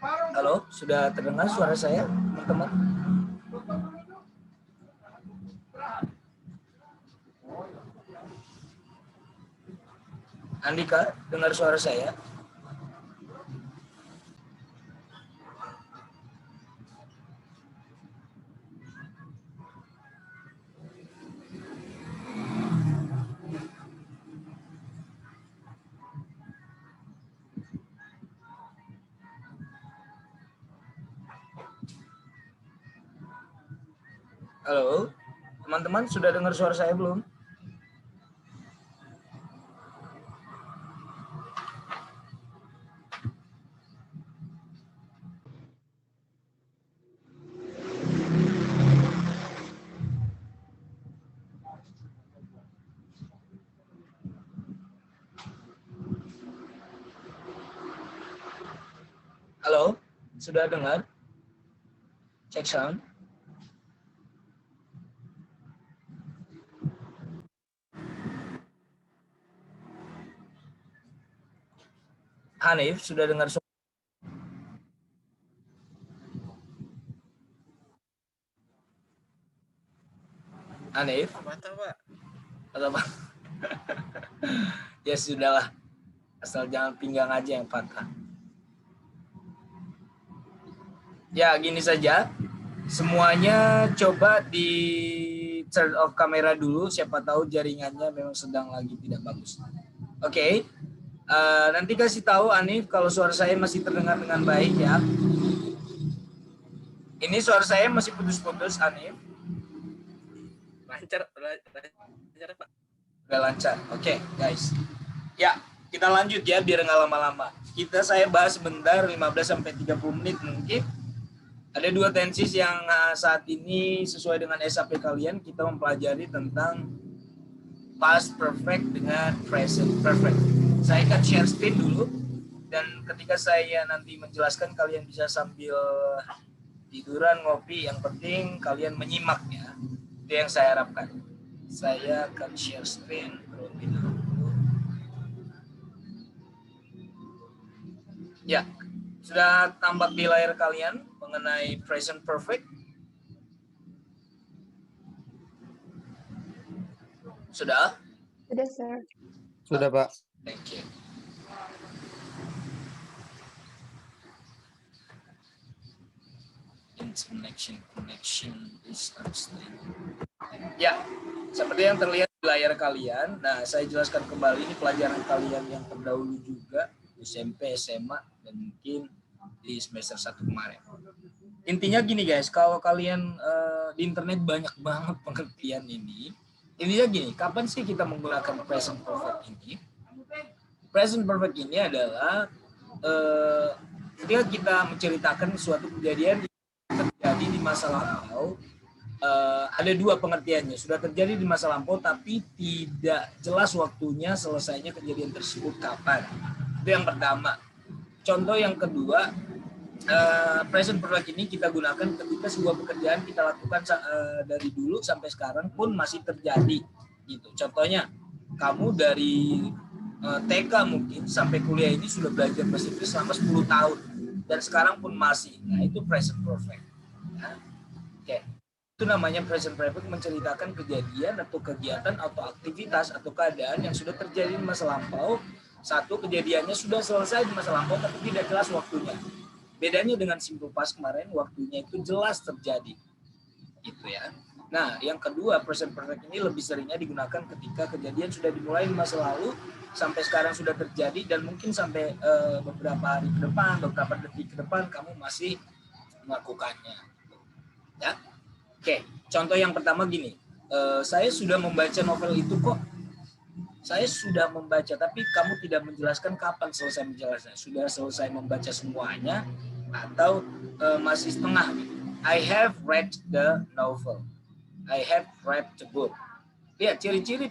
Halo, sudah terdengar suara saya, teman-teman? Andika, dengar suara saya? Halo, teman-teman sudah dengar suara saya belum? Halo, sudah dengar? Cek sound. Hanif, sudah dengar suara? Hanif? Patah, Pak. Atau apa? Ya sudahlah, asal jangan pinggang aja yang patah. Ya, gini saja. Semuanya coba di turn off kamera dulu. Siapa tahu jaringannya memang sedang lagi tidak bagus. Oke. Nanti kasih tahu Anif kalau suara saya masih terdengar dengan baik ya. Ini suara saya masih putus-putus, Anif. Lancar, Pak. Udah lancar. Oke, guys. Ya, kita lanjut ya biar nggak lama-lama. Saya bahas sebentar 15-30 menit mungkin. Ada dua tenses yang saat ini sesuai dengan SAP kalian, kita mempelajari tentang past perfect dengan present perfect. Saya akan share screen dulu, dan ketika saya nanti menjelaskan kalian bisa sambil tiduran, ngopi, yang penting kalian menyimak ya. Itu yang saya harapkan. Saya akan share screen terlebih dahulu. Ya, sudah tampak di layar kalian mengenai present perfect? Sudah? Sudah, sir. Sudah, Pak. Thank you. Connection is unstable. Ya, seperti yang terlihat di layar kalian. Nah, saya jelaskan kembali ini pelajaran kalian yang terdahulu juga, SMP, SMA, dan mungkin di semester 1 kemarin. Intinya gini guys, kalau kalian di internet banyak banget pengertian ini. Intinya gini, kapan sih kita menggunakan present perfect ini? Present perfect ini adalah ketika kita menceritakan suatu kejadian yang terjadi di masa lampau. Ada dua pengertiannya. Sudah terjadi di masa lampau tapi tidak jelas waktunya selesainya kejadian tersebut kapan. Itu yang pertama. Contoh yang kedua, present perfect ini kita gunakan ketika sebuah pekerjaan kita lakukan dari dulu sampai sekarang pun masih terjadi. Gitu. Contohnya, kamu dari TK mungkin sampai kuliah ini sudah belajar bahasa Inggris selama 10 tahun dan sekarang pun masih. Nah, itu present perfect. Ya. Oke. Itu namanya present perfect, menceritakan kejadian atau kegiatan atau aktivitas atau keadaan yang sudah terjadi di masa lampau. Satu, kejadiannya sudah selesai di masa lampau tapi tidak jelas waktunya. Bedanya dengan simple past kemarin, waktunya itu jelas terjadi. Gitu ya. Nah, yang kedua, present perfect ini lebih seringnya digunakan ketika kejadian sudah dimulai di masa lalu sampai sekarang sudah terjadi dan mungkin sampai beberapa hari ke depan, beberapa detik ke depan kamu masih melakukannya. Ya. Oke, contoh yang pertama gini, saya sudah membaca novel itu kok. Saya sudah membaca, tapi kamu tidak menjelaskan kapan selesai menjelaskan. Sudah selesai membaca semuanya atau masih setengah? I have read the novel. I have read the book. Ya, ciri-ciri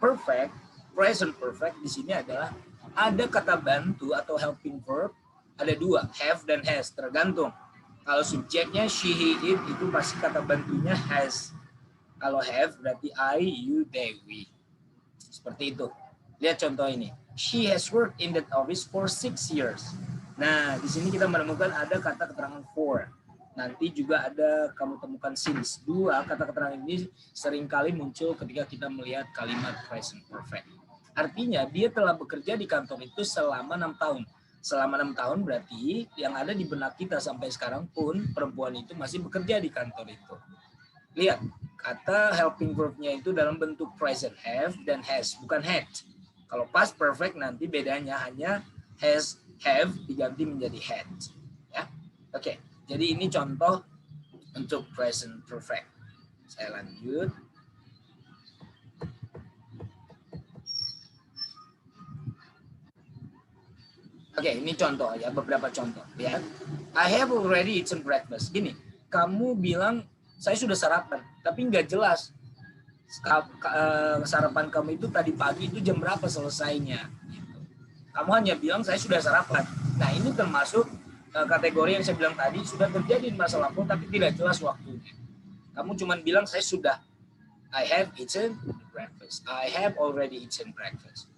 perfect, present perfect di sini adalah ada kata bantu atau helping verb, ada dua, have dan has, tergantung. Kalau subjeknya she, he, it, itu pasti kata bantunya has. Kalau have berarti I, you, they, we. Seperti itu. Lihat contoh ini. She has worked in that office for 6 years. Nah, di sini kita menemukan ada kata keterangan for. Nanti juga ada kamu temukan since. Dua kata keterangan ini seringkali muncul ketika kita melihat kalimat present perfect. Artinya dia telah bekerja di kantor itu selama 6 tahun. Selama 6 tahun berarti yang ada di benak kita sampai sekarang pun perempuan itu masih bekerja di kantor itu. Lihat, kata helping verb-nya itu dalam bentuk present have dan has, bukan had. Kalau past perfect nanti bedanya hanya has, have diganti menjadi had. Ya, oke. Jadi ini contoh untuk present perfect. Saya lanjut. Oke, ini contoh ya, beberapa contoh. Lihat, I have already eaten breakfast. Gini, kamu bilang saya sudah sarapan, tapi nggak jelas sarapan kamu itu tadi pagi itu jam berapa selesainya. Gitu. Kamu hanya bilang saya sudah sarapan. Nah, ini termasuk kategori yang saya bilang tadi sudah terjadi di masa lampau tapi tidak jelas waktunya. Kamu cuma bilang saya sudah. I have eaten breakfast. I have already eaten breakfast.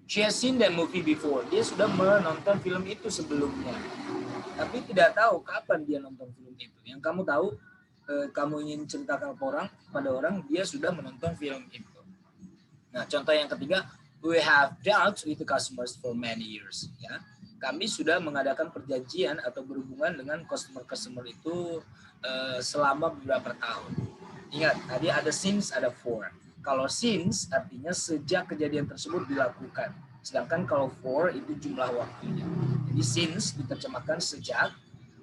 She has seen that movie before. Dia sudah menonton film itu sebelumnya. Tapi tidak tahu kapan dia nonton film itu. Yang kamu tahu, kamu ingin ceritakan pada orang, dia sudah menonton film itu. Nah, contoh yang ketiga, we have dealt with the customers for many years. Ya, kami sudah mengadakan perjanjian atau berhubungan dengan customer itu selama beberapa tahun. Ingat, tadi ada since, ada for. Kalau since artinya sejak kejadian tersebut dilakukan. Sedangkan kalau for itu jumlah waktunya. Jadi since diterjemahkan sejak,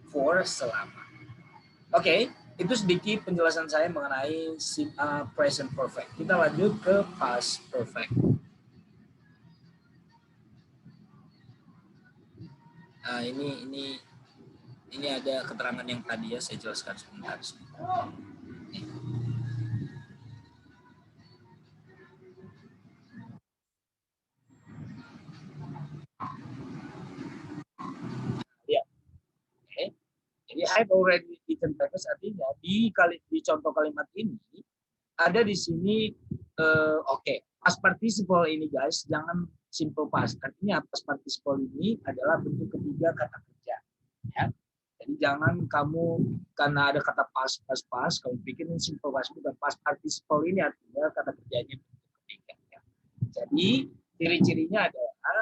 for selama. Oke, itu sedikit penjelasan saya mengenai present perfect. Kita lanjut ke past perfect. Nah, ini ada keterangan yang tadi ya saya jelaskan sebentar. Ya, oke. Jadi I've already eaten breakfast artinya di contoh kalimat ini ada di sini oke. Past participle ini guys, jangan simple past. Artinya past participle ini adalah bentuk ketiga kata kerja. Ya. Jadi jangan kamu karena ada kata past, kamu pikir ini simple past, bukan. Past participle ini artinya kata kerjanya bentuk ketiga. Ya. Jadi ciri-cirinya adalah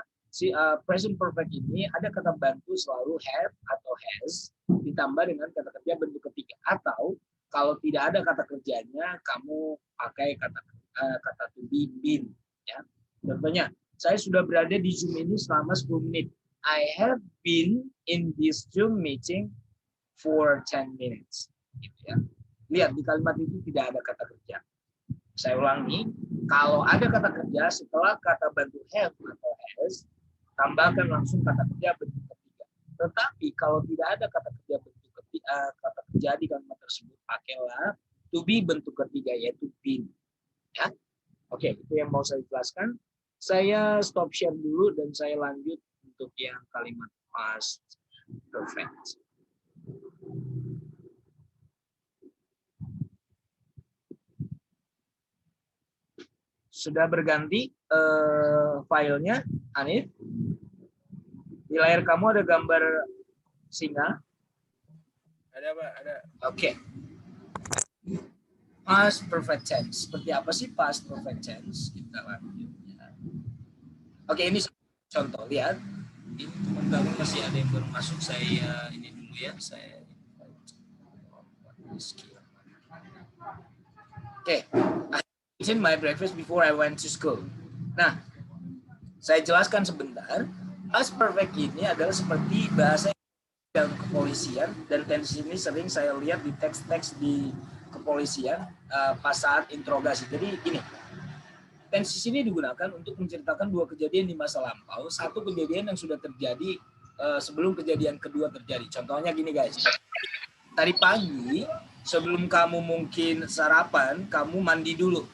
present perfect ini ada kata bantu selalu have atau has ditambah dengan kata kerja bentuk ketiga, atau kalau tidak ada kata kerjanya kamu pakai kata to be been. Ya. Contohnya, saya sudah berada di Zoom ini selama 10 menit. I have been in this Zoom meeting for 10 minutes. Gitu ya. Lihat di kalimat itu tidak ada kata kerja. Saya ulangi, kalau ada kata kerja setelah kata bantu have atau has, tambahkan langsung kata kerja bentuk ketiga. Tetapi kalau tidak ada kata kerja bentuk ketiga, kata kerja di kalimat tersebut, pakailah to be bentuk ketiga yaitu been. Ya, oke, itu yang mau saya jelaskan. Saya stop share dulu dan saya lanjut untuk yang kalimat past perfect. Sudah berganti filenya, Hanif? Di layar kamu ada gambar singa? Ada Pak, ada. Oke. Past perfect tense. Seperti apa sih past perfect tense? Kita lanjut. Oke, ini contoh. Lihat. Ini teman-teman masih ada yang baru masuk. Saya ini dulu ya. Saya Oke. I eaten my breakfast before I went to school. Nah, saya jelaskan sebentar. Past perfect ini adalah seperti bahasa dalam kepolisian, dan tense ini sering saya lihat di teks-teks di kepolisian pas saat interogasi. Jadi gini, tense ini digunakan untuk menceritakan dua kejadian di masa lampau, satu kejadian yang sudah terjadi sebelum kejadian kedua terjadi. Contohnya gini guys, tadi pagi sebelum kamu mungkin sarapan, kamu mandi dulu.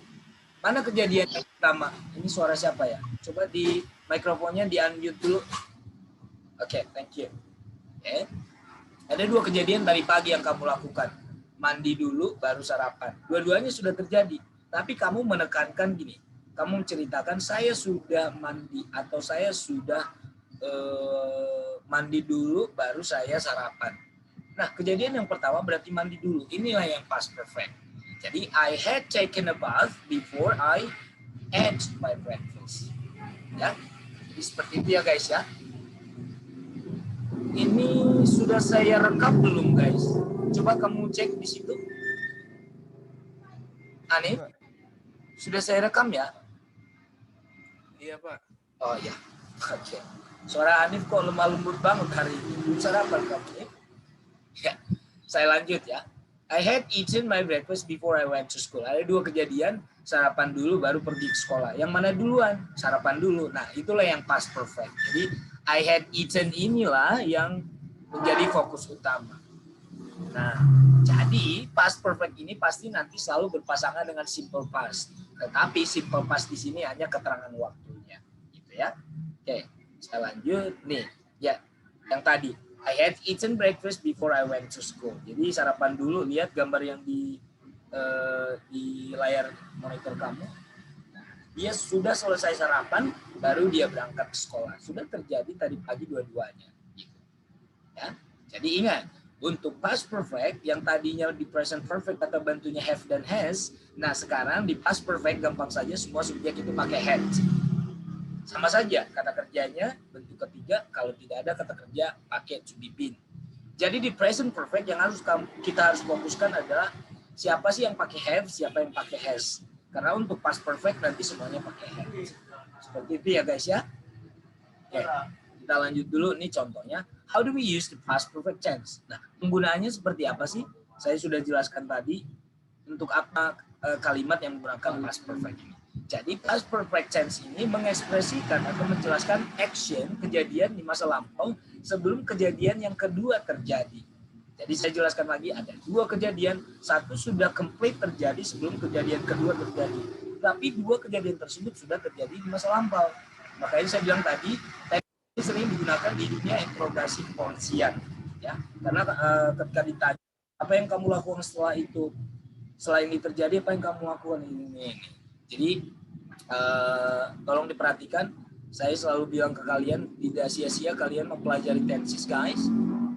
Mana kejadian yang pertama? Ini suara siapa ya? Coba di mikrofonnya di unmute dulu. Oke, thank you. Okay. Ada dua kejadian tadi pagi yang kamu lakukan. Mandi dulu, baru sarapan. Dua-duanya sudah terjadi. Tapi kamu menekankan gini. Kamu menceritakan, saya sudah mandi atau saya sudah mandi dulu baru saya sarapan. Nah, kejadian yang pertama berarti mandi dulu. Inilah yang past perfect. Jadi I had taken a bath before I ate my breakfast. Ya. Jadi seperti itu ya guys ya. Ini sudah saya rekam belum guys? Coba kamu cek di situ. Aneh, sudah saya rekam ya? Iya Pak. Oh ya, oke. Suara Anif kok lemah lembut banget hari ini. Sarapan kamu ya? Ya, saya lanjut ya. I had eaten my breakfast before I went to school. Ada dua kejadian, sarapan dulu baru pergi ke sekolah. Yang mana duluan? Sarapan dulu. Nah, itulah yang past perfect. Jadi I had eaten inilah yang menjadi fokus utama. Nah, jadi past perfect ini pasti nanti selalu berpasangan dengan simple past. Tetapi simple past di sini hanya keterangan waktunya, gitu ya. Oke, saya lanjut nih. Ya, yang tadi I had eaten breakfast before I went to school. Jadi sarapan dulu, lihat gambar yang di layar monitor kamu. Dia sudah selesai sarapan, baru dia berangkat ke sekolah. Sudah terjadi tadi pagi dua-duanya. Gitu. Ya. Jadi ingat, untuk past perfect yang tadinya di present perfect kata bantunya have dan has, nah sekarang di past perfect gampang saja semua subjek itu pakai had. Sama saja kata kerjanya bentuk ketiga, kalau tidak ada kata kerja pakai to be been. Jadi di present perfect yang kita harus fokuskan adalah siapa sih yang pakai have, siapa yang pakai has. Karena untuk past perfect nanti semuanya pakai had. Seperti itu ya guys ya. Oke, kita lanjut dulu nih contohnya. How do we use the past perfect tense? Nah, penggunaannya seperti apa sih? Saya sudah jelaskan tadi untuk apa kalimat yang menggunakan past perfect ini. Jadi past perfect tense ini mengekspresikan atau menjelaskan action, kejadian di masa lampau sebelum kejadian yang kedua terjadi. Jadi saya jelaskan lagi, ada dua kejadian, satu sudah complete terjadi sebelum kejadian kedua terjadi. Tapi dua kejadian tersebut sudah terjadi di masa lampau. Makanya saya bilang tadi, ini sering digunakan di dunia interogasi kepolisian. Ya, karena ketika ditanya, apa yang kamu lakukan setelah itu? Setelah ini terjadi, apa yang kamu lakukan ini? Jadi, tolong diperhatikan, saya selalu bilang ke kalian, tidak sia-sia kalian mempelajari tenses guys.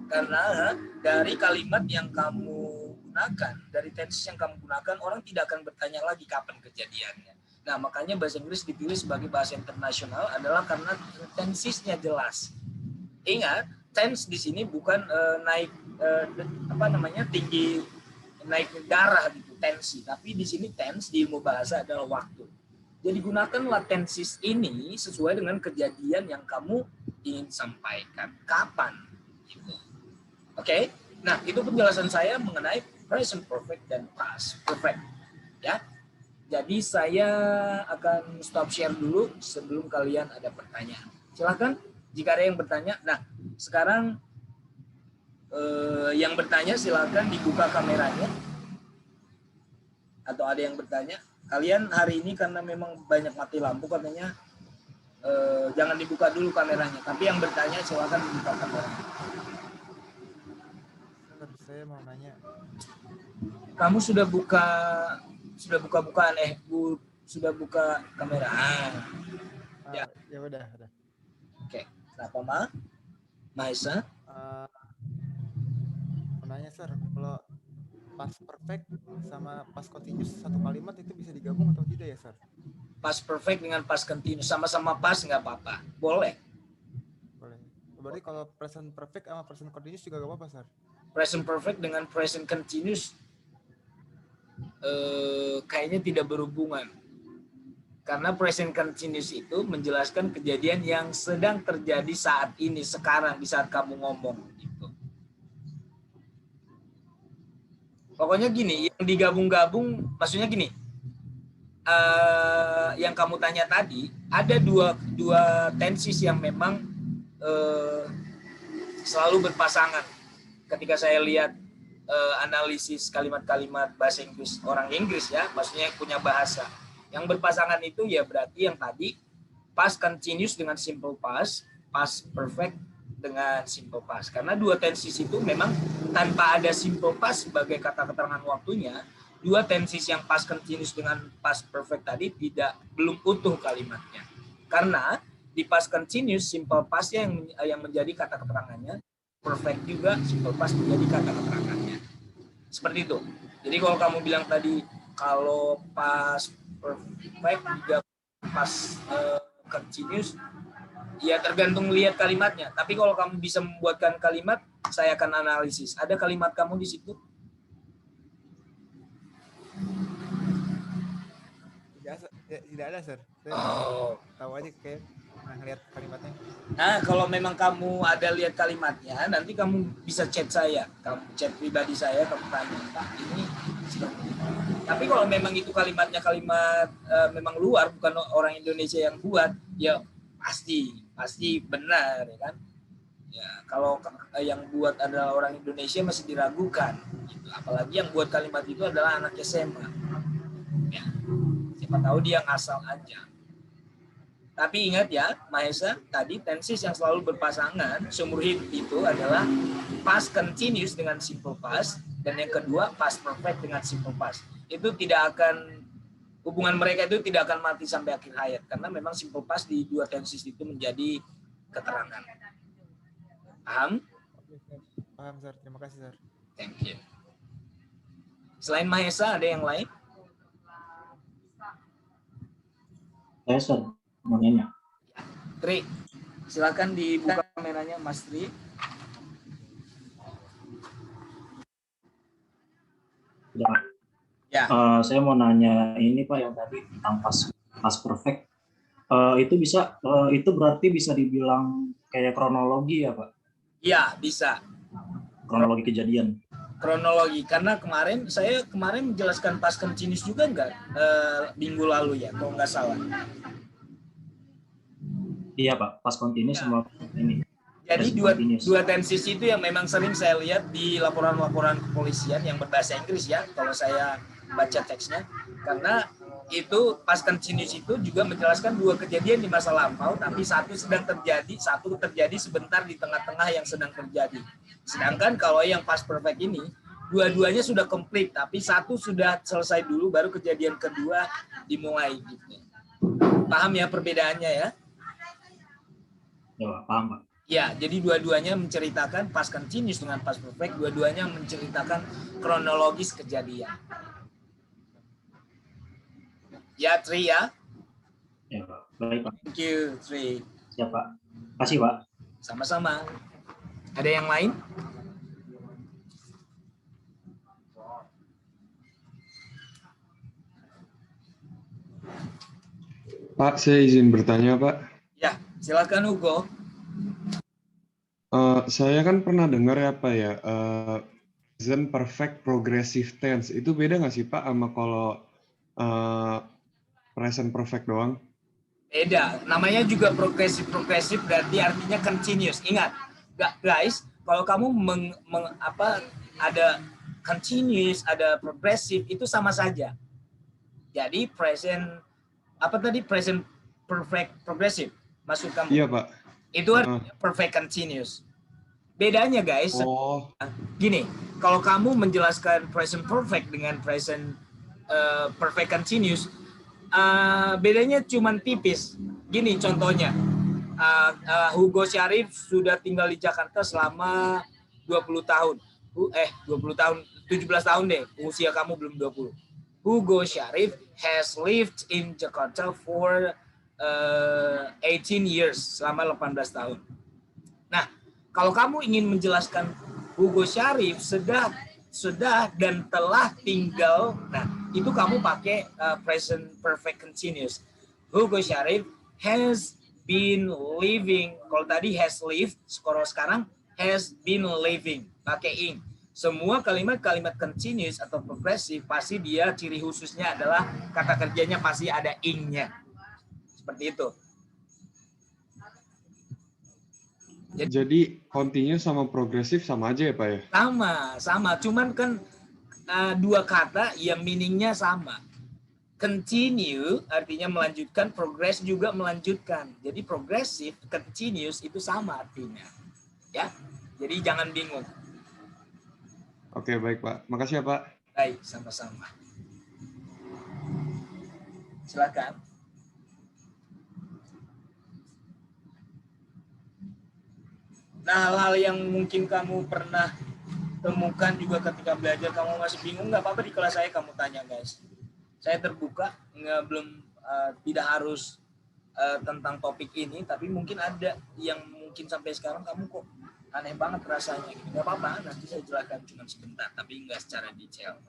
Karena dari kalimat yang kamu gunakan, dari tenses yang kamu gunakan, orang tidak akan bertanya lagi kapan kejadiannya. Nah, makanya bahasa Inggris dipilih sebagai bahasa internasional adalah karena tensesnya jelas. Ingat, tense di sini bukan naik tinggi, naik darah gitu, tensi. Tapi di sini tense di ilmu bahasa adalah waktu. Jadi gunakanlah tenses ini sesuai dengan kejadian yang kamu ingin sampaikan. Kapan? Gitu. Oke, nah itu penjelasan saya mengenai present perfect dan past perfect. Ya, jadi saya akan stop share dulu sebelum kalian ada pertanyaan. Silakan jika ada yang bertanya. Nah, sekarang yang bertanya silakan dibuka kameranya. Atau ada yang bertanya. Kalian hari ini karena memang banyak mati lampu katanya jangan dibuka dulu kameranya. Tapi yang bertanya silakan dibuka kameranya. Saya mau nanya. Kamu sudah buka bukaan sudah buka kamera. Ya. Ya udah. Oke. Kenapa Maisa? Mau nanya Sir, kalau past perfect sama past continuous satu kalimat itu bisa digabung atau tidak ya Sir? Past perfect dengan past continuous sama-sama pas nggak apa-apa. Boleh. Berarti kalau present perfect sama present continuous juga nggak apa-apa Sir? Present perfect dengan present continuous kayaknya tidak berhubungan. Karena present continuous itu menjelaskan kejadian yang sedang terjadi saat ini, sekarang, di saat kamu ngomong. Gitu. Pokoknya gini, yang digabung-gabung, maksudnya gini, yang kamu tanya tadi, ada dua tenses yang memang selalu berpasangan. Ketika saya lihat analisis kalimat-kalimat bahasa Inggris, orang Inggris ya, maksudnya yang punya bahasa. Yang berpasangan itu ya berarti yang tadi past continuous dengan simple past, past perfect dengan simple past. Karena dua tenses itu memang tanpa ada simple past sebagai kata keterangan waktunya, dua tenses yang past continuous dengan past perfect tadi belum utuh kalimatnya. Karena di past continuous simple past yang menjadi kata keterangannya, perfect juga simple past menjadi kata keterangannya. Seperti itu. Jadi kalau kamu bilang tadi kalau past perfect juga past continuous, ya tergantung lihat kalimatnya. Tapi kalau kamu bisa membuatkan kalimat, saya akan analisis. Ada kalimat kamu di situ? Tidak ada, Sir. Saya tahu aja kayak ngeliat kalimatnya. Nah, kalau memang kamu ada lihat kalimatnya, nanti kamu bisa chat saya. Kamu chat pribadi saya, kamu tanya, Pak, ini seperti ini. Tapi kalau memang itu kalimatnya kalimat memang luar, bukan orang Indonesia yang buat, ya pasti benar, ya kan? Ya, kalau yang buat adalah orang Indonesia masih diragukan. Gitu. Apalagi yang buat kalimat itu adalah anak SMA. Ya, siapa tahu dia ngasal aja. Tapi ingat ya, Mahesa, tadi tenses yang selalu berpasangan seumur hidup itu adalah past continuous dengan simple past, dan yang kedua past perfect dengan simple past. Itu tidak akan, hubungan mereka itu tidak akan mati sampai akhir hayat, karena memang simple past di dua tenses itu menjadi keterangan. Paham? Paham, Sir. Terima kasih, Sir. Thank you. Selain Mahesa, ada yang lain? Saya, Sir, mau nanya. Tri, silakan dibuka kameranya, Mas Tri. Ya. Saya mau nanya ini Pak yang tadi tentang past perfect. Itu bisa, itu berarti bisa dibilang kayak kronologi ya Pak? Iya, bisa. Kronologi kejadian. Kronologi, karena saya kemarin menjelaskan past continuous juga enggak minggu lalu ya, kalau nggak salah. Iya Pak, past continuous sama ini. Jadi dua tenses itu yang memang sering saya lihat di laporan-laporan kepolisian yang berbahasa Inggris ya, kalau saya baca teksnya. Karena itu past continuous itu juga menjelaskan dua kejadian di masa lampau, tapi satu sedang terjadi, satu terjadi sebentar di tengah-tengah yang sedang terjadi. Sedangkan kalau yang past perfect ini, dua-duanya sudah komplit, tapi satu sudah selesai dulu, baru kejadian kedua dimulai. Gitu. Paham ya perbedaannya ya? Ya, paham Pak. Ya, jadi dua-duanya menceritakan past continuous dengan past perfect, dua-duanya menceritakan kronologis kejadian. Ya, Tri ya. Ya Pak, baik Pak. Thank you, Tri. Siap Pak. Kasih Pak. Sama-sama. Ada yang lain? Pak, saya izin bertanya, Pak. Ya, silakan Hugo. Saya kan pernah dengar ya, Pak ya, present perfect progressive tense. Itu beda nggak sih, Pak, sama kalau present perfect doang? Beda. Namanya juga progresif berarti artinya continuous. Ingat, guys, kalau kamu ada continuous, ada progresif, itu sama saja. Jadi present perfect progressive maksud kamu? Iya, Pak. Itu perfect continuous. Bedanya guys, gini, kalau kamu menjelaskan present perfect dengan present perfect continuous, bedanya cuma tipis. Gini contohnya, Hugo Syarif sudah tinggal di Jakarta selama 20 tahun. 20 tahun, 17 tahun deh, usia kamu belum 20. Hugo Syarif has lived in Jakarta for 18 years, selama 18 tahun. Nah, kalau kamu ingin menjelaskan Hugo Syarif sudah dan telah tinggal, nah itu kamu pakai present perfect continuous. Hugo Syarif has been living, kalau tadi has lived, kalau sekarang has been living, pakai ing. Semua kalimat-kalimat continuous atau progresif pasti dia ciri khususnya adalah kata kerjanya pasti ada ing-nya. Seperti itu. Jadi continuous sama progresif sama aja ya, Pak ya? Sama. Cuman kan dua kata yang meaningnya sama. Continue artinya melanjutkan, progress juga melanjutkan. Jadi progresif, continuous itu sama artinya. Ya, jadi jangan bingung. Oke, baik Pak. Makasih ya Pak. Baik, sama-sama. Silakan. Nah, hal-hal yang mungkin kamu pernah temukan juga ketika belajar, kamu masih bingung, nggak apa-apa, di kelas saya kamu tanya guys. Saya terbuka, tidak harus tentang topik ini, tapi mungkin ada yang mungkin sampai sekarang kamu kok aneh banget rasanya gitu. Nggak apa-apa, nanti saya jelaskan cuma sebentar, tapi nggak secara detail.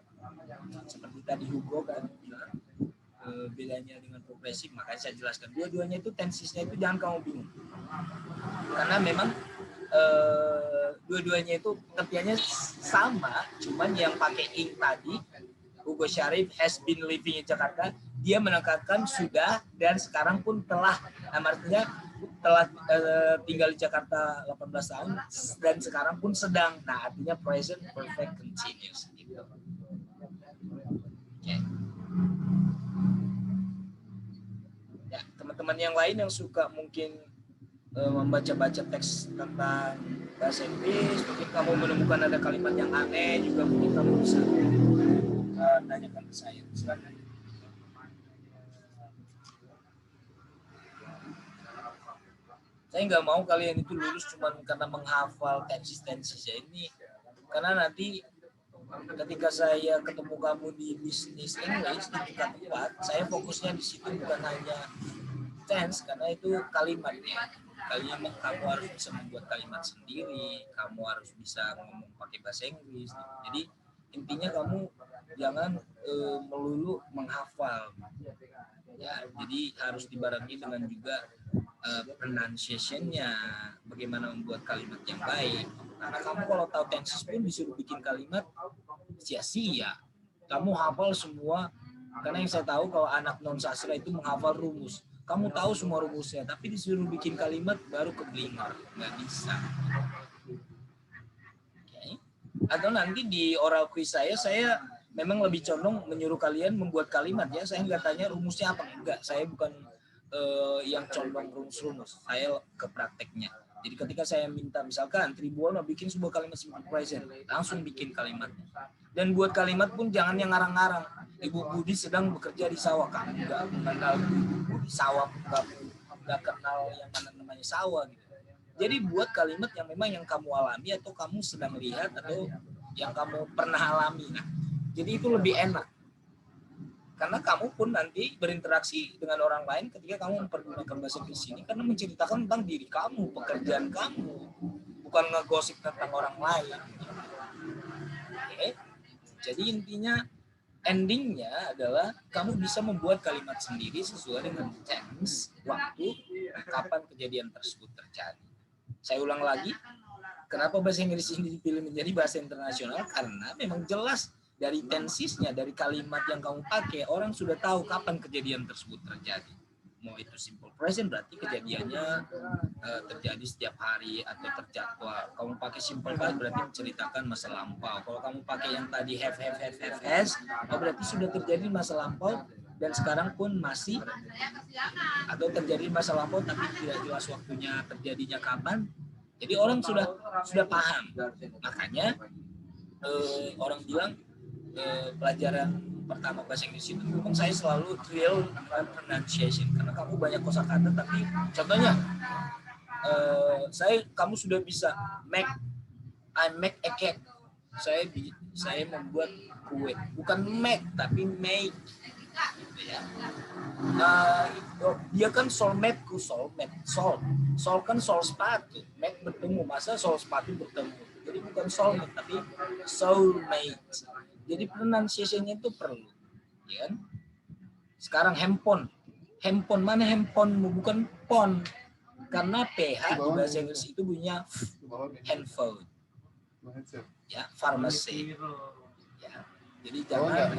Seperti tadi Hugo kan bilang bedanya dengan progresif, makanya saya jelaskan dua-duanya itu tensisnya itu jangan kamu bingung, karena memang dua-duanya itu pengertiannya sama, cuman yang pakai ing tadi Hugo Sharif has been living in Jakarta, dia menekankan sudah dan sekarang pun telah, artinya telah tinggal di Jakarta 18 tahun dan sekarang pun sedang. Nah, artinya present perfect continuous gitu. Okay. Ya, teman-teman yang lain yang suka mungkin membaca-baca teks tentang bahasa Inggris, mungkin kamu menemukan ada kalimat yang aneh juga, mungkin kamu bisa tanyakan ke saya. Silakan. Saya nggak mau kalian itu lulus cuma karena menghafal tensis-tensis ya ini, karena nanti ketika saya ketemu kamu di bisnis English di tingkat 4, saya fokusnya di situ bukan hanya tense, karena itu kalimat ya. Kalimat kamu harus bisa membuat kalimat sendiri, kamu harus bisa ngomong pakai bahasa Inggris. Jadi intinya kamu jangan melulu menghafal. Ya, jadi harus dibarengi dengan juga pronunciation-nya, bagaimana membuat kalimat yang baik. Karena kamu kalau tahu tenses pun disuruh bikin kalimat sia-sia. Kamu hafal semua, karena yang saya tahu kalau anak non sastra itu menghafal rumus. Kamu tahu semua rumusnya, tapi disuruh bikin kalimat baru keblinger, nggak bisa. Okay. Atau nanti di oral quiz saya memang lebih condong menyuruh kalian membuat kalimat ya. Saya nggak tanya rumusnya apa, enggak. Saya bukan yang condong rumus-rumus, saya ke prakteknya. Jadi ketika saya minta misalkan Tribuana bikin sebuah kalimat simple present, langsung bikin kalimatnya. Dan buat kalimat pun jangan yang ngarang-ngarang. Ibu Budi sedang bekerja di sawah, kamu nggak mengenal Ibu Budi sawah, nggak kenal yang mana namanya sawah gitu. Jadi buat kalimat yang memang yang kamu alami atau kamu sedang lihat atau yang kamu pernah alami. Nah, jadi itu lebih enak. Karena kamu pun nanti berinteraksi dengan orang lain ketika kamu mempergunakan bahasa Inggris ini, karena menceritakan tentang diri kamu, pekerjaan kamu, bukan ngegosip tentang orang lain. Oke. Jadi intinya, endingnya adalah kamu bisa membuat kalimat sendiri sesuai dengan tense, waktu, kapan kejadian tersebut terjadi. Saya ulang lagi, kenapa bahasa Inggris ini dipilih menjadi bahasa internasional? Karena memang jelas dari tensisnya, dari kalimat yang kamu pakai, orang sudah tahu kapan kejadian tersebut terjadi. Mau itu simple present berarti kejadiannya terjadi setiap hari atau terjadwal. Kamu pakai simple past berarti menceritakan masa lampau. Kalau kamu pakai yang tadi have, has, berarti sudah terjadi masa lampau dan sekarang pun masih, atau terjadi masa lampau tapi tidak jelas waktunya terjadinya kapan. Jadi orang sudah paham. Makanya orang bilang pelajaran pertama bahasa Inggris itu memang saya selalu drill pronunciation, karena kamu banyak kosakata, tapi contohnya kamu sudah bisa I make a cake, saya membuat kue, bukan make tapi make gitu ya. Dia kan soulmate soul kan soul sepatu, make bertemu, masa soul sepatu bertemu, jadi bukan soulmate tapi soulmate. Jadi pronunciation-nya itu perlu, ya kan? Sekarang handphone mana handphonemu, bukan phone, karena PH di bahasa Inggris itu bunyinya handphone, ya, pharmacy, ya. Jadi jangan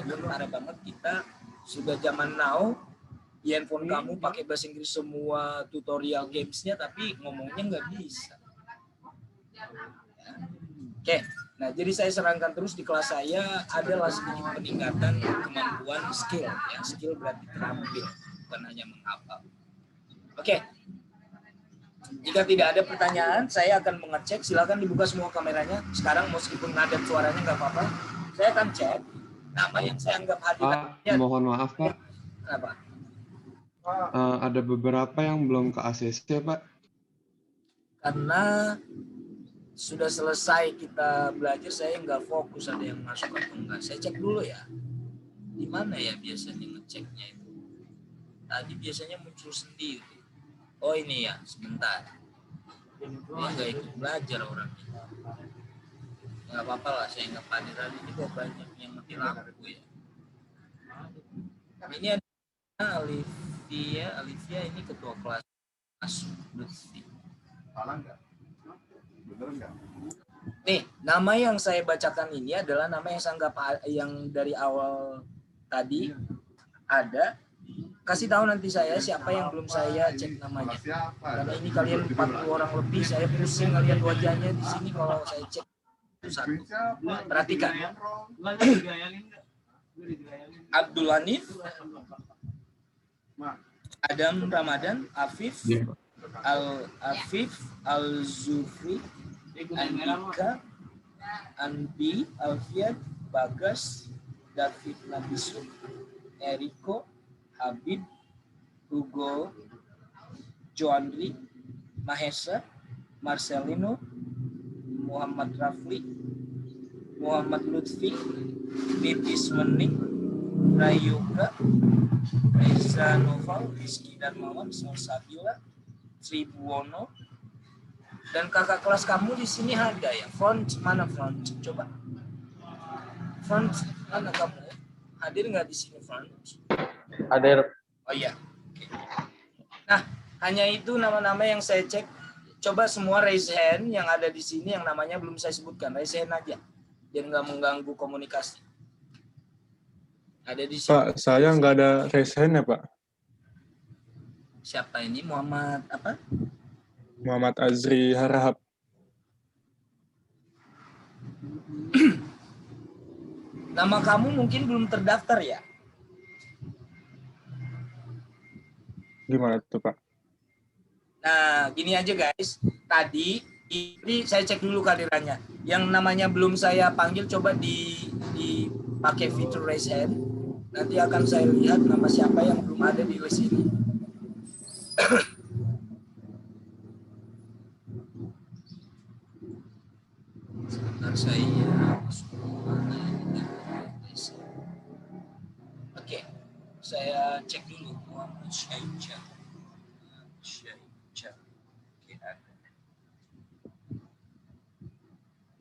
kentara banget kita sudah zaman now, di handphone kamu pakai bahasa Inggris semua tutorial gamesnya, tapi ngomongnya nggak bisa. Ya. Oke. Nah, jadi saya serangkan terus di kelas saya adalah sedikit peningkatan kemampuan skill. Ya, skill berarti terampil, bukan hanya menghafal. Oke. Jika tidak ada pertanyaan, saya akan mengecek. Silakan dibuka semua kameranya. Sekarang meskipun nada suaranya nggak apa-apa, saya akan cek nama yang saya anggap hadir. Pak, mohon maaf Pak. Kenapa? Ada beberapa yang belum ke ACC Pak. karena sudah selesai kita belajar, saya nggak fokus ada yang masuk atau enggak. Saya cek dulu ya. Di mana ya biasanya ngeceknya itu? Tadi biasanya muncul sendiri. Oh ini ya, sebentar. Ini nggak ikut belajar orangnya. Nggak apa-apa lah, saya nggak hadir hari ini kok banyak yang mati lampu ya. Ini ada Alivia ini ketua kelas Lutfi. Salah nggak? Bener nggak? Nih, nama yang saya bacakan ini adalah nama yang sanggap yang dari awal tadi ada. Kasih tahu nanti saya siapa yang belum saya cek namanya. Karena ini kalian 40 orang lebih, saya pusing ngeliat wajahnya di sini kalau saya cek itu satu. Perhatikan. Abdul Hanif, Adam Ramadan, Afif, Al-Zufri, Andika, Anbi, Alfian, Bagas, David Nabisu, Eriko, Habib, Hugo, Joandri, Mahesa, Marcelino, Muhammad Rafli, Muhammad Lutfi, Nitis Menik, Rayuga, Reza Noval, Rizky Darmawan, Salsabila, Tribuono, dan kakak kelas kamu di sini ada ya. Front mana front? Coba. Front mana kamu? Hadir nggak di sini front? Ada. Oh iya. Oke. Nah, hanya itu nama-nama yang saya cek. Coba semua raise hand yang ada di sini yang namanya belum saya sebutkan. Raise hand aja. Biar nggak mengganggu komunikasi. Ada di sini. Pak, saya nggak ada raise hand ya, Pak. Siapa ini? Muhammad apa? Muhammad Azri Harahap. Nama kamu mungkin belum terdaftar ya? Gimana tuh, Pak? Nah, gini aja guys. Tadi ini saya cek dulu kehadirannya. Yang namanya belum saya panggil, coba dipakai fitur raise hand. Nanti akan saya lihat nama siapa yang belum ada di list ini. Sebentar saya masuk mana ini. Oke, saya cek dulu. Muhammad Syaicha. Oke, ada.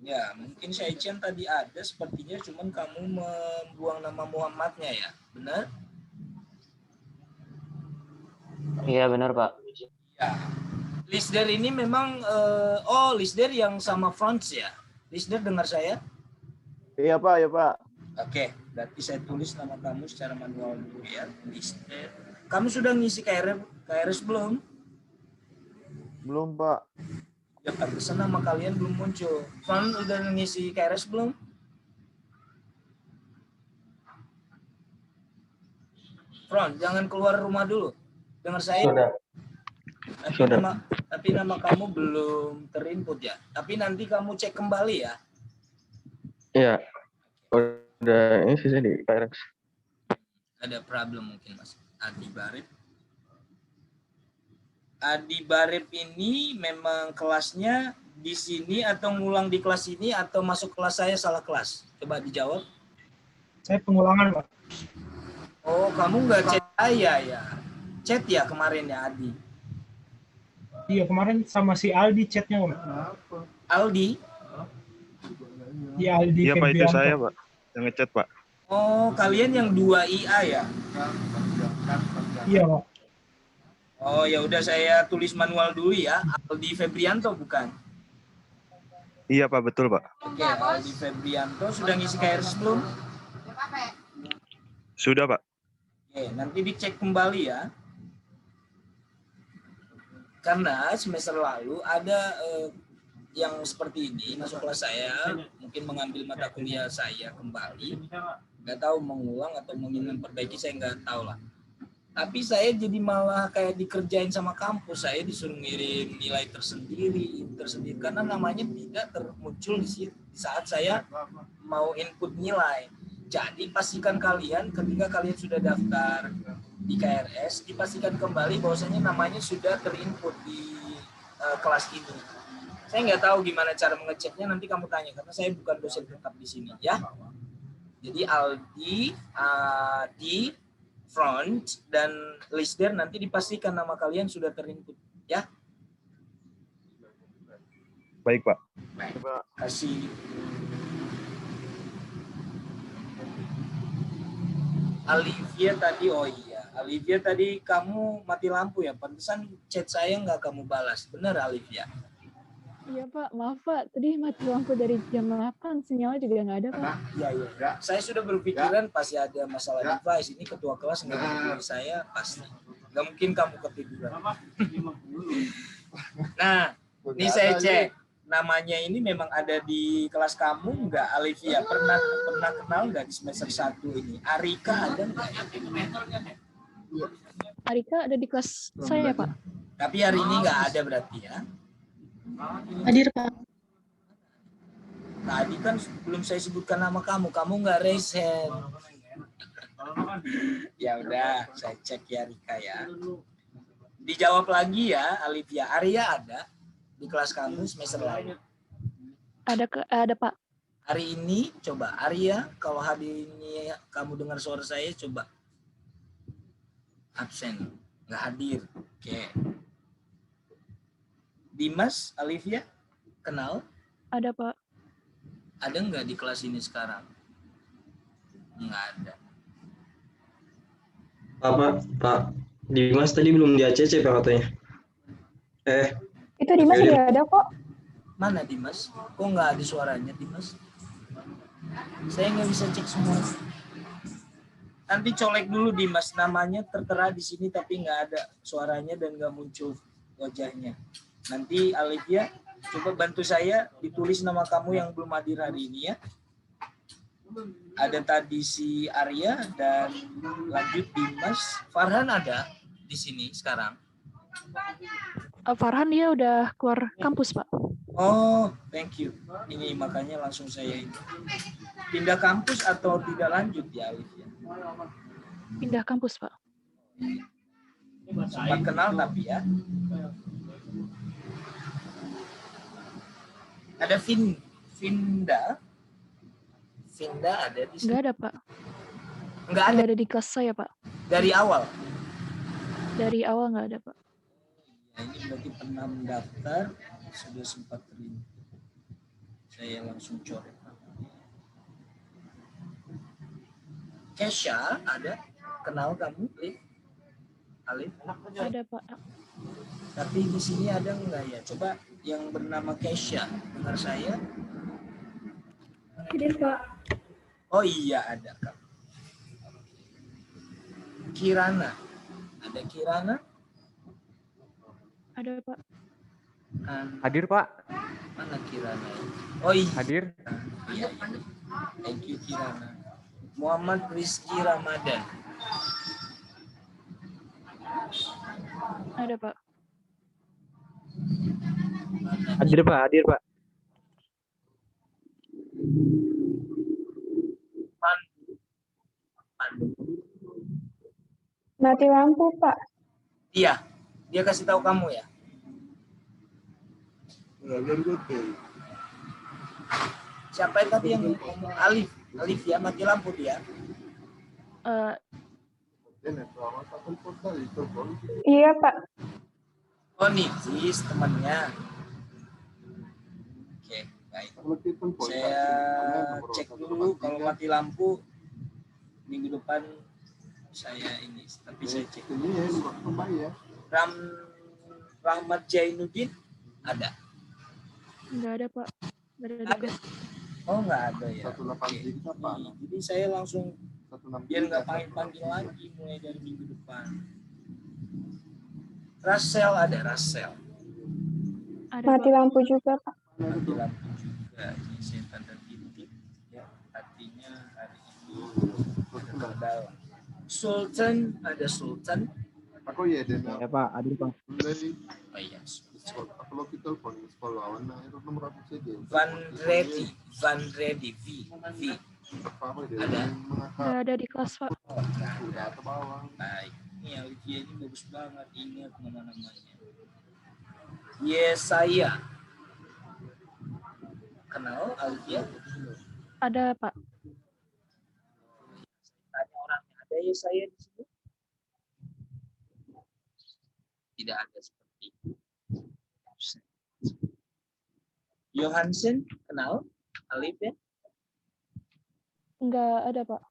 Ya, mungkin Syaichen tadi ada sepertinya, cuman kamu membuang nama Muhammadnya ya, benar? Iya benar Pak. Ya. Lisder ini memang, Lisder yang sama Franz ya? Lisder dengar saya? Iya Pak, ya Pak. Oke, berarti saya tulis nama kamu secara manual dulu ya, Lisder. Kamu sudah ngisi KRS belum? Belum Pak. Ya, pantesan nama kalian belum muncul. Franz udah ngisi KRS belum? Franz, jangan keluar rumah dulu. Dengar saya? Sudah. Tapi nama kamu belum terinput ya. Tapi nanti kamu cek kembali ya. Iya. Udah ini sih di KRX. Ada problem mungkin Mas. Adi Barip ini memang kelasnya di sini atau ngulang di kelas ini atau masuk kelas saya salah kelas? Coba dijawab. Saya pengulangan, Pak. Oh, kamu nggak chat saya ya? Chat ya kemarin ya Adi? Iya, kemarin sama si Aldi chatnya, Om. Aldi? Iya, Aldi. Iya Pak, itu Febrianto. saya Pak, yang ngechat Pak. Oh, kalian yang 2 IA ya? Iya, Pak. Oh, ya udah saya tulis manual dulu ya. Aldi Febrianto bukan? Iya Pak, betul Pak. Oke, Aldi Febrianto sudah ngisi KRS belum? Sudah Pak. Oke, nanti dicek kembali ya. Karena semester lalu ada yang seperti ini masuk kelas saya, mungkin mengambil mata kuliah saya kembali, nggak tahu mengulang atau ingin memperbaiki, saya nggak tahu lah. Tapi saya jadi malah kayak dikerjain sama kampus, saya disuruh ngirim nilai tersendiri karena namanya tidak termuncul di saat saya mau input nilai. Jadi pastikan kalian ketika kalian sudah daftar di KRS, dipastikan kembali bahwasanya namanya sudah terinput di kelas ini. Saya nggak tahu gimana cara mengeceknya, nanti kamu tanya karena saya bukan dosen tetap di sini ya. Jadi Aldi di front dan Lisder nanti dipastikan nama kalian sudah terinput ya. Baik, Pak. Kasih. Olivia tadi, oh iya, Olivia tadi kamu mati lampu ya, pantesan chat saya nggak kamu balas, bener Olivia? Iya Pak, maaf Pak, tadi mati lampu dari jam 8, sinyalnya juga nggak ada Pak. Iya, iya. Saya sudah berpikiran pasti ada masalah device, ini ketua kelas nggak menghubungi saya, pasti. Nggak mungkin kamu ketiduran. Nah, ini saya cek. Namanya ini memang ada di kelas kamu nggak, Olivia? Pernah kenal nggak di semester 1 ini? Arika ada nggak? Arika ada di kelas saya Pak. Tapi hari ini nggak ada berarti ya? Hadir Pak. Tadi kan belum saya sebutkan nama kamu nggak resen. Ya udah, saya cek ya Rika ya. Dijawab lagi ya, Olivia. Arya ada di kelas kamu semester lalu? Ada Pak. Hari ini coba Arya, kalau hari ini kamu dengar suara saya coba absen, nggak hadir. Oke. Dimas, Olivia, kenal? Ada Pak. Ada nggak di kelas ini sekarang? Nggak ada. Pak, Dimas tadi belum di ACC Pak katanya. Itu Dimas juga ada kok. Mana Dimas? Kok nggak ada suaranya Dimas? Saya nggak bisa cek semua. Nanti colek dulu Dimas, namanya tertera di sini tapi nggak ada suaranya dan nggak muncul wajahnya. Nanti Olivia, coba bantu saya ditulis nama kamu yang belum hadir hari ini ya. Ada tadi si Arya dan lanjut Dimas. Farhan ada di sini sekarang. Farhan dia udah keluar kampus Pak. Oh, thank you. Ini makanya langsung saya ini. Pindah kampus atau tidak lanjut ya, Olivia? Pindah kampus Pak. Sempat kenal tapi ya. Ada Vinda. Vinda ada di sini. Nggak ada Pak. Nggak ada. Nggak ada di kelas saya Pak. Dari awal? Dari awal nggak ada Pak. Ya, ini berarti pernah mendaftar, sudah sempat terima. Saya langsung coret. Kesha ada? Kenal kamu, Alif? Ada Pak. Tapi di sini ada enggak ya? Coba yang bernama Kesha, dengar saya? Hadir Pak. Oh iya ada kamu. Kirana, ada Kirana? Ada Pak. Hadir Pak. Mana Kirana? Oh iya. Hadir. Iya. Thank you Kirana. Muhammad Rizky Ramadan. Ada Pak. Hadir Pak. Mati lampu Pak. Iya, dia kasih tahu kamu ya. Siapa yang tadi yang ngomong? Alif ya, mati lampu dia. Iya Pak. Oh Nifis temannya. Oke, baik. Saya cek dulu kalau mati lampu minggu depan saya ini, tapi saya cek dulu. Rahmat Jainuddin ada? Nggak ada Pak. Nggak ada. Oh nggak ada ya. Oke. Jadi saya langsung biar nggak panggil lagi mulai dari minggu depan. Rasel ada Rasel. Mati lampu juga Pak. Mati lampu juga. Ini saya tanda titik ya. Artinya hari ini ada Sultan, ada Sultan. Ako ya din. Ya Pak, hadir Pak. Oh iya. Kalau kita pun sekolah awan na itu nomor apa saja. Van Reddy V. Ada? Nggak ada di kelas Pak. Oh, nggak ada. Baik. Ini Olivia ini bagus banget, ingat nama-namanya. Yesaya. Kenal Alvia? Ada, Pak. Tanya orangnya, ada Yesaya di sini? Tidak ada seperti itu. Johansen, kenal? Alif ya? Enggak ada, Pak.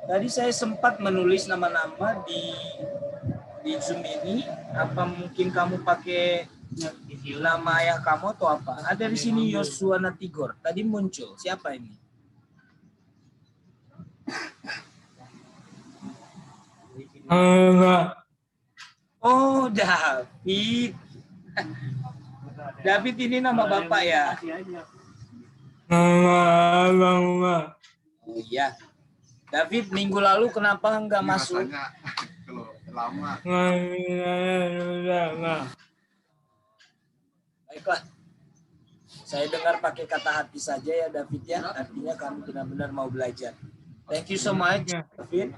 Tadi saya sempat menulis nama-nama di Zoom ini. Apa mungkin kamu pakai nama ayah kamu atau apa? Ada di sini Yosua Natigor. Tadi muncul. Siapa ini? Oh, David. David ini nama bapak ya? Oh iya. David, minggu lalu kenapa nggak masuk? Kalau lama. Baiklah. Saya dengar pakai kata hati saja ya David ya. Artinya kamu benar-benar mau belajar. Thank you so much, David.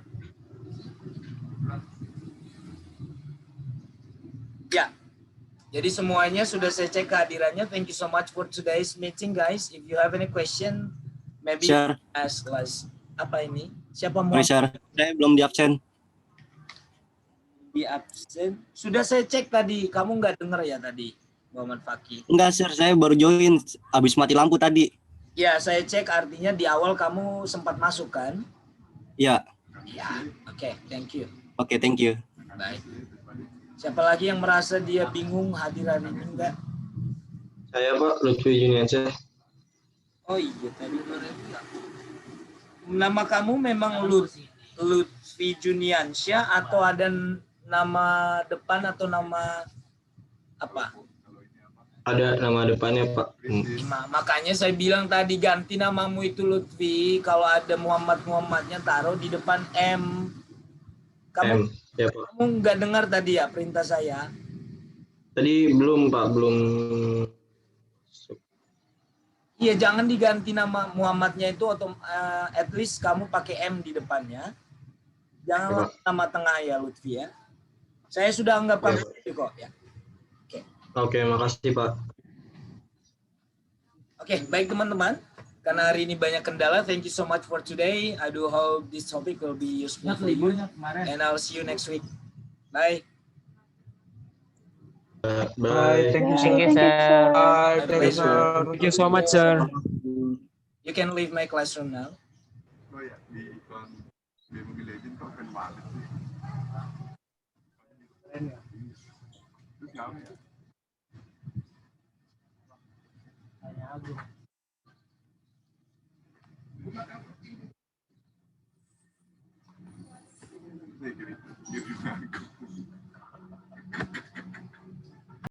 Ya. Jadi semuanya sudah saya cek kehadirannya. Thank you so much for today's meeting, guys. If you have any question, maybe ask us. Apa ini? Siapa mau? Saya belum di absen. Di absen. Sudah saya cek tadi. Kamu nggak dengar ya tadi, Muhammad Fakih? Enggak, Sir. Saya baru join. Habis mati lampu tadi. Ya, saya cek artinya di awal kamu sempat masuk kan? Ya. Ya. Oke, thank you. Oke, thank you. Baik. Siapa lagi yang merasa dia bingung hadir hari ini enggak? Saya Pak, Lutfi Juniansyah. Oh iya, tadi nama kamu memang Lutfi Juniansyah atau ada nama depan atau nama apa? Ada nama depannya Pak. Makanya saya bilang tadi ganti namamu itu Lutfi. Kalau ada Muhammadnya taruh di depan M. Kamu ya, Pak. Kamu nggak dengar tadi ya perintah saya? Tadi belum Pak, belum. Iya, jangan diganti nama Muhammadnya itu atau at least kamu pakai M di depannya. Jangan nama tengah ya Lutfi ya. Saya sudah anggap kamu kok ya. Oke, makasih Pak. Oke, baik teman-teman. Karena hari ini banyak kendala, thank you so much for today. I do hope this topic will be useful for you. And I'll see you next week. Bye. Bye. Thank you, Thank you, sir. Bye. Thank you, sir. Thank you so much, sir. You can leave my classroom now. Oh ya, di iklan Mobile Legends kok keren banget sih. Terus kamu ya? Nih, gini, aku.